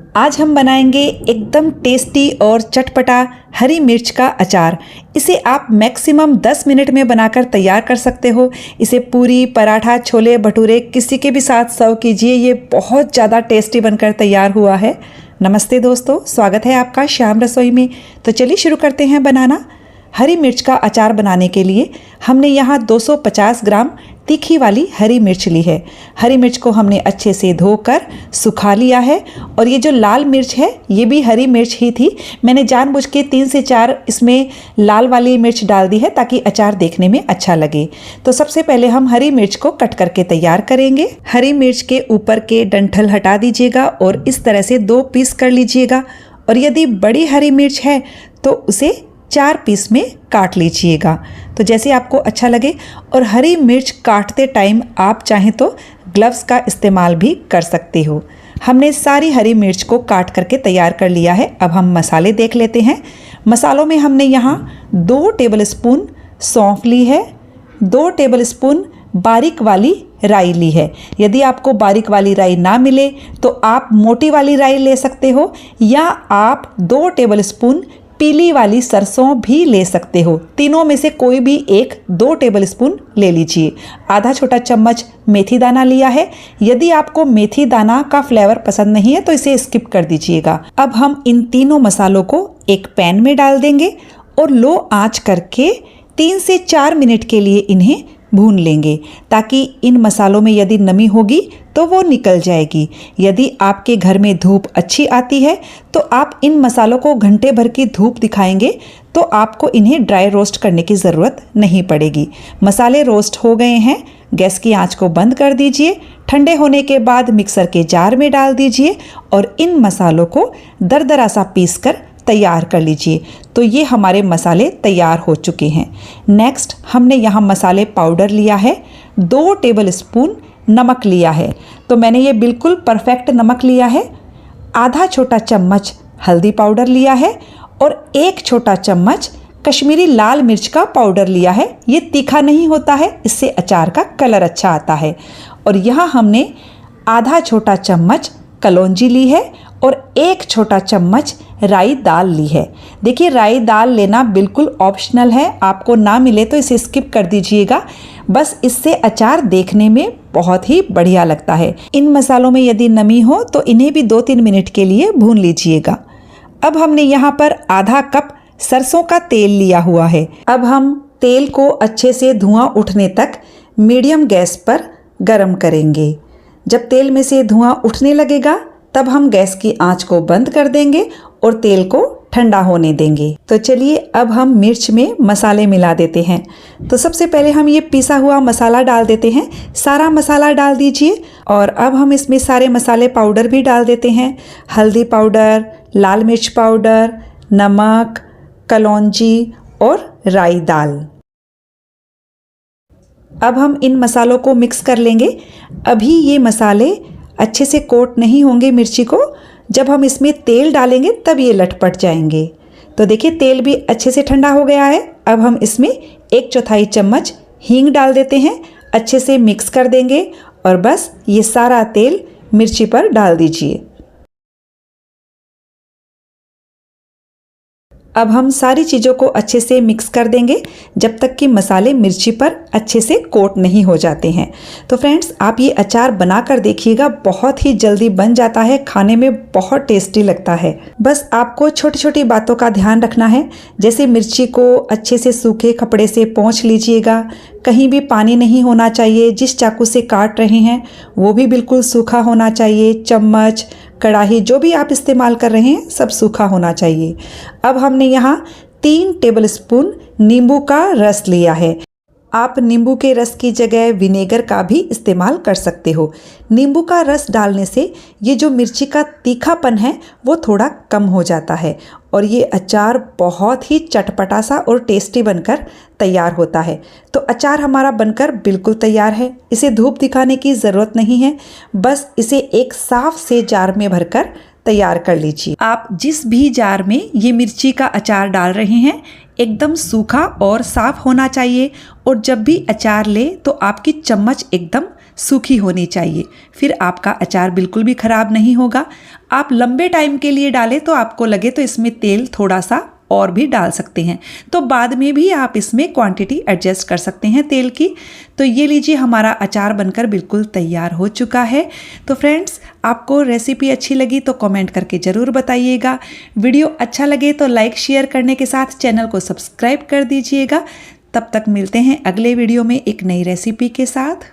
आज हम बनाएंगे एकदम टेस्टी और चटपटा हरी मिर्च का अचार। इसे आप मैक्सिमम 10 मिनट में बनाकर तैयार कर सकते हो। इसे पूरी, पराठा, छोले भटूरे किसी के भी साथ सर्व कीजिए। ये बहुत ज़्यादा टेस्टी बनकर तैयार हुआ है। नमस्ते दोस्तों, स्वागत है आपका श्याम रसोई में। तो चलिए शुरू करते हैं बनाना। हरी मिर्च का अचार बनाने के लिए हमने यहाँ 250 ग्राम तीखी वाली हरी मिर्च ली है। हरी मिर्च को हमने अच्छे से धोकर सुखा लिया है। और ये जो लाल मिर्च है ये भी हरी मिर्च ही थी। मैंने जानबूझ के 3 से 4 इसमें लाल वाली मिर्च डाल दी है ताकि अचार देखने में अच्छा लगे। तो सबसे पहले हम हरी मिर्च को कट करके तैयार करेंगे। हरी मिर्च के ऊपर के डंठल हटा दीजिएगा और इस तरह से 2 पीस कर लीजिएगा। और यदि बड़ी हरी मिर्च है तो उसे 4 पीस में काट लीजिएगा, तो जैसे आपको अच्छा लगे। और हरी मिर्च काटते टाइम आप चाहें तो ग्लव्स का इस्तेमाल भी कर सकते हो। हमने सारी हरी मिर्च को काट करके तैयार कर लिया है। अब हम मसाले देख लेते हैं। मसालों में हमने यहाँ 2 टेबलस्पून सौंफ ली है, 2 टेबलस्पून बारीक वाली राई ली है। यदि आपको बारीक वाली राई ना मिले तो आप मोटी वाली राई ले सकते हो, या आप 2 टेबलस्पून पीली वाली सरसों भी ले सकते हो। तीनों में से कोई भी एक 2 टेबलस्पून ले लीजिए। आधा छोटा चम्मच मेथी दाना लिया है। यदि आपको मेथी दाना का फ्लेवर पसंद नहीं है तो इसे स्किप कर दीजिएगा। अब हम इन तीनों मसालों को एक पैन में डाल देंगे और लो आंच करके 3 से 4 मिनट के लिए इन्हें भून लेंगे, ताकि इन मसालों में यदि नमी होगी तो वो निकल जाएगी। यदि आपके घर में धूप अच्छी आती है तो आप इन मसालों को घंटे भर की धूप दिखाएंगे तो आपको इन्हें ड्राई रोस्ट करने की ज़रूरत नहीं पड़ेगी। मसाले रोस्ट हो गए हैं। गैस की आंच को बंद कर दीजिए। ठंडे होने के बाद मिक्सर के जार में डाल दीजिए और इन मसालों को दरदरा सा पीस कर तैयार कर लीजिए। तो ये हमारे मसाले तैयार हो चुके हैं। नेक्स्ट हमने यहाँ मसाले पाउडर लिया है। 2 टेबलस्पून नमक लिया है। तो मैंने ये बिल्कुल परफेक्ट नमक लिया है। आधा छोटा चम्मच हल्दी पाउडर लिया है और 1 छोटा चम्मच कश्मीरी लाल मिर्च का पाउडर लिया है। ये तीखा नहीं होता है, इससे अचार का कलर अच्छा आता है। और यहाँ हमने आधा छोटा चम्मच कलौंजी ली है और 1 छोटा चम्मच राई दाल ली है। देखिए, राई दाल लेना बिल्कुल ऑप्शनल है, आपको ना मिले तो इसे स्किप कर दीजिएगा। बस इससे अचार देखने में बहुत ही बढ़िया लगता है। इन मसालों में यदि नमी हो तो इन्हें भी 2-3 मिनट के लिए भून लीजिएगा। अब हमने यहाँ पर आधा कप सरसों का तेल लिया हुआ है। अब हम तेल को अच्छे से धुआं उठने तक मीडियम गैस पर गर्म करेंगे। जब तेल में से धुआं उठने लगेगा तब हम गैस की आंच को बंद कर देंगे और तेल को ठंडा होने देंगे। तो चलिए अब हम मिर्च में मसाले मिला देते हैं। तो सबसे पहले हम ये पिसा हुआ मसाला डाल देते हैं। सारा मसाला डाल दीजिए और अब हम इसमें सारे मसाले पाउडर भी डाल देते हैं। हल्दी पाउडर, लाल मिर्च पाउडर, नमक, कलौंजी और राई दाल। अब हम इन मसालों को मिक्स कर लेंगे। अभी ये मसाले अच्छे से कोट नहीं होंगे मिर्ची को। जब हम इसमें तेल डालेंगे तब ये लटपट जाएंगे। तो देखिए, तेल भी अच्छे से ठंडा हो गया है। अब हम इसमें 1/4 चम्मच हींग डाल देते हैं। अच्छे से मिक्स कर देंगे और बस ये सारा तेल मिर्ची पर डाल दीजिए। अब हम सारी चीज़ों को अच्छे से मिक्स कर देंगे जब तक कि मसाले मिर्ची पर अच्छे से कोट नहीं हो जाते हैं। तो फ्रेंड्स, आप ये अचार बना कर देखिएगा, बहुत ही जल्दी बन जाता है, खाने में बहुत टेस्टी लगता है। बस आपको छोटी छोटी बातों का ध्यान रखना है। जैसे मिर्ची को अच्छे से सूखे कपड़े से पोंछ लीजिएगा। कहीं भी पानी नहीं होना चाहिए। जिस चाकू से काट रहे हैं वो भी बिल्कुल सूखा होना चाहिए। चम्मच, कढ़ाई, जो भी आप इस्तेमाल कर रहे हैं सब सूखा होना चाहिए। अब हमने यहाँ 3 टेबलस्पून नींबू का रस लिया है। आप नींबू के रस की जगह विनेगर का भी इस्तेमाल कर सकते हो। नींबू का रस डालने से ये जो मिर्ची का तीखापन है वो थोड़ा कम हो जाता है और ये अचार बहुत ही चटपटा सा और टेस्टी बनकर तैयार होता है। तो अचार हमारा बनकर बिल्कुल तैयार है। इसे धूप दिखाने की ज़रूरत नहीं है। बस इसे एक साफ से जार में भरकर तैयार कर लीजिए। आप जिस भी जार में ये मिर्ची का अचार डाल रहे हैं एकदम सूखा और साफ होना चाहिए। और जब भी अचार ले तो आपकी चम्मच एकदम सूखी होनी चाहिए, फिर आपका अचार बिल्कुल भी ख़राब नहीं होगा। आप लंबे टाइम के लिए डालें तो आपको लगे तो इसमें तेल थोड़ा सा और भी डाल सकते हैं, तो बाद में भी आप इसमें क्वांटिटी एडजस्ट कर सकते हैं तेल की। तो ये लीजिए हमारा अचार बनकर बिल्कुल तैयार हो चुका है। तो फ्रेंड्स, आपको रेसिपी अच्छी लगी तो कमेंट करके ज़रूर बताइएगा। वीडियो अच्छा लगे तो लाइक शेयर करने के साथ चैनल को सब्सक्राइब कर दीजिएगा। तब तक मिलते हैं अगले वीडियो में एक नई रेसिपी के साथ।